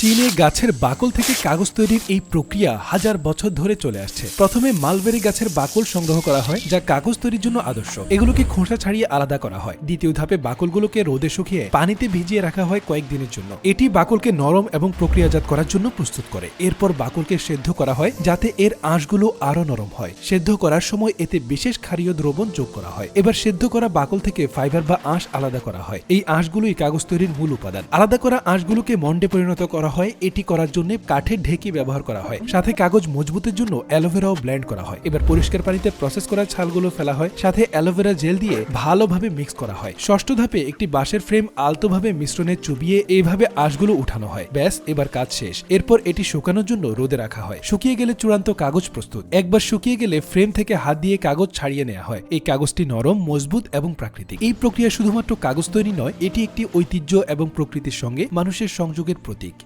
চীনে গাছের বাকল থেকে কাগজ তৈরির এই প্রক্রিয়া হাজার বছর ধরে চলে আসছে। প্রথমে মালবেরি গাছের বাকল সংগ্রহ করা হয়, যা কাগজ তৈরির জন্য আদর্শ। এগুলোকে খোসা ছাড়িয়ে আলাদা করা হয়। দ্বিতীয় ধাপে বাকলগুলোকে রোদে শুকিয়ে পানিতে ভিজিয়ে রাখা হয় কয়েকদিনের জন্য। এটি বাকলকে নরম এবং প্রক্রিয়াজাত করার জন্য প্রস্তুত করে। এরপর বাকলকে সেদ্ধ করা হয়, যাতে এর আঁশগুলো আরো নরম হয়। সেদ্ধ করার সময় এতে বিশেষ ক্ষারীয় দ্রবণ যোগ করা হয়। এবার সেদ্ধ করা বাকল থেকে ফাইবার বা আঁশ আলাদা করা হয়। এই আঁশগুলোই কাগজ তৈরির মূল উপাদান। আলাদা করা আঁশগুলোকে মন্ডে পরিণত করা হয়। এটি করার জন্য কাঠের ঢেকি ব্যবহার করা হয়। সাথে কাগজ মজবুতের জন্য অ্যালোভেরাও ব্লেন্ড করা হয়। এবার পরিষ্কার পানিতে প্রসেস করা ছালগুলো ফেলা হয়, সাথে অ্যালোভেরা জেল দিয়ে ভালোভাবে মিক্স করা হয়। ষষ্ঠ ধাপে একটি বাঁশের ফ্রেম আলতোভাবে মিশ্রণে চুবিয়ে এইভাবে আঁশগুলো উঠানো হয়। ব্যাস, এবার কাজ শেষ। এরপর এটি শুকানোর জন্য রোদে রাখা হয়। শুকিয়ে গেলে চূড়ান্ত কাগজ প্রস্তুত। একবার শুকিয়ে গেলে ফ্রেম থেকে হাত দিয়ে কাগজ ছাড়িয়ে নেওয়া হয়। এই কাগজটি নরম, মজবুত এবং প্রাকৃতিক। এই প্রক্রিয়া শুধুমাত্র কাগজ তৈরি নয়, এটি একটি ঐতিহ্য এবং প্রকৃতির সঙ্গে মানুষের সংযোগের প্রতীক।